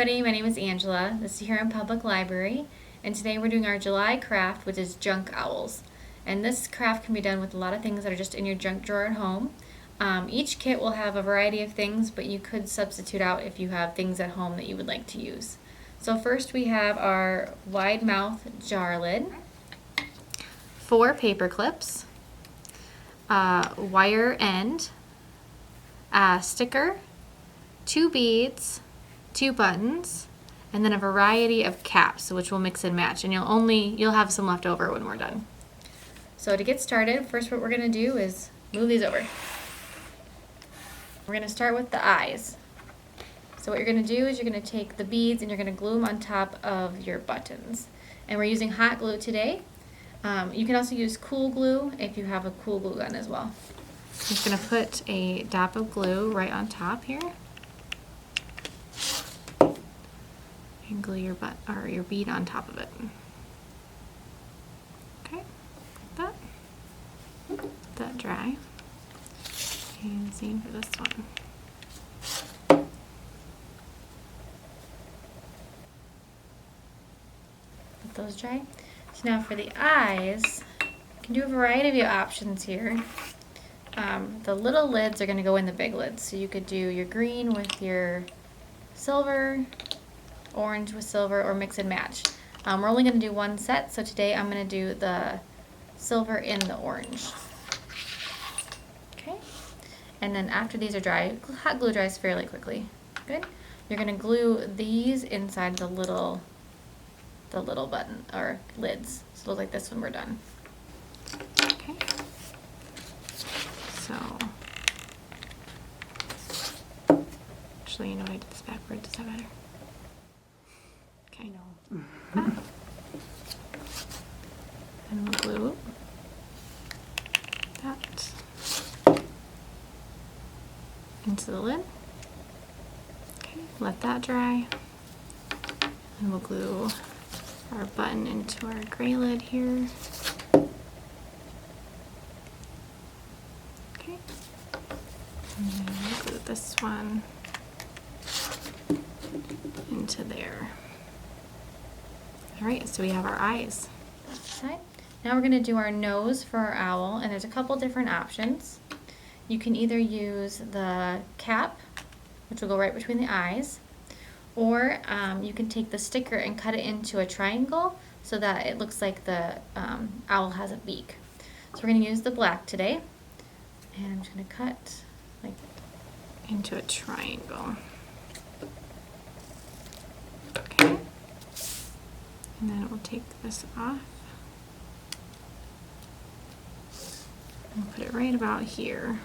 everybody, my name is Angela. This is Huron Public Library, and today we're doing our July craft, which is junk owls. And this craft can be done with a lot of things that are just in your junk drawer at home. Each kit will have a variety of things, but you could substitute out if you have things at home that you would like to use. So first we have our wide mouth jar lid, 4 paper clips, wire end, a sticker, 2 beads, 2 buttons, and then a variety of caps, which we'll mix and match, and you'll have some left over when we're done. So to get started, first what we're going to do is move these over. We're going to start with the eyes. So what you're going to do is you're going to take the beads and you're going to glue them on top of your buttons. And we're using hot glue today. You can also use cool glue if you have a cool glue gun as well. I'm just going to put a dab of glue right on top here. And glue your bead on top of it. Okay, like that. Let that dry. And same for this one. Let those dry. So now for the eyes, you can do a variety of options here. The little lids are going to go in the big lids. So you could do your green with your silver, orange with silver, or mix and match. We're only going to do one set, so today I'm going to do the silver in the orange. Okay, and then after these are dry, hot glue dries fairly quickly. Good. You're going to glue these inside the little button or lids. So it'll look like this when we're done. Okay. So actually, you know what, I did this backwards. Is that better? Okay. No. And we'll glue that into the lid. Okay, let that dry. And we'll glue our button into our gray lid here. Okay. And then we'll glue this one into there. Alright, so we have our eyes. Now we're going to do our nose for our owl, and there's a couple different options. You can either use the cap, which will go right between the eyes, or you can take the sticker and cut it into a triangle so that it looks like the owl has a beak. So we're going to use the black today, and I'm just going to cut like into a triangle. Okay. And then we'll take this off and put it right about here.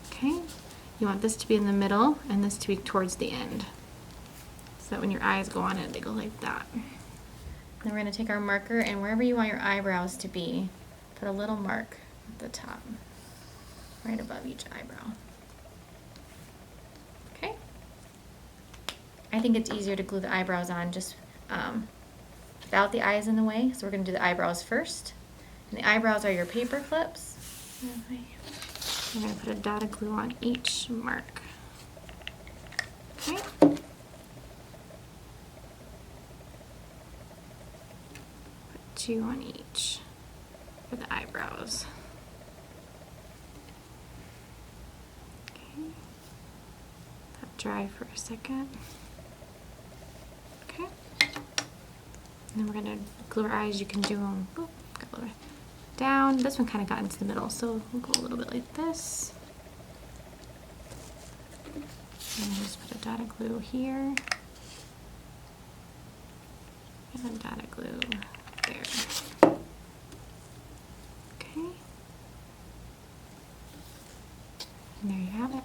Okay, you want this to be in the middle and this to be towards the end, so that when your eyes go on it, they go like that. Then we're going to take our marker, and wherever you want your eyebrows to be, put a little mark at the top, right above each eyebrow. Okay. I think it's easier to glue the eyebrows on just without the eyes in the way, so we're going to do the eyebrows first. And the eyebrows are your paper clips. I'm going to put a dot of glue on each mark. Okay. Put 2 on each for the eyebrows. Okay. Let that dry for a second. Okay. And then we're going to glue our eyes. You can do them down. This one kind of got into the middle, so we'll go a little bit like this. And just put a dot of glue here. And a dot of glue there. Okay. And there you have it.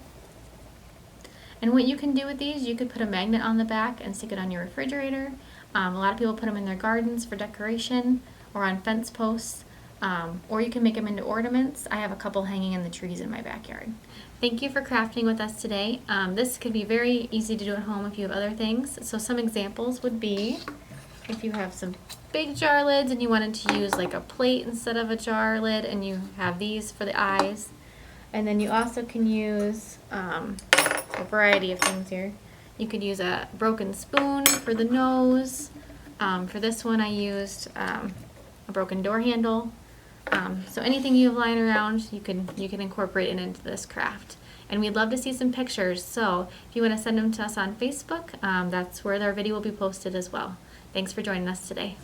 And what you can do with these, you could put a magnet on the back and stick it on your refrigerator. A lot of people put them in their gardens for decoration or on fence posts. Or you can make them into ornaments. I have a couple hanging in the trees in my backyard. Thank you for crafting with us today. This could be very easy to do at home if you have other things. So some examples would be if you have some big jar lids and you wanted to use like a plate instead of a jar lid, and you have these for the eyes. And then you also can use a variety of things here. You could use a broken spoon for the nose. For this one I used a broken door handle. So anything you have lying around, you can incorporate it into this craft. And we'd love to see some pictures, so if you want to send them to us on Facebook, that's where our video will be posted as well. Thanks for joining us today.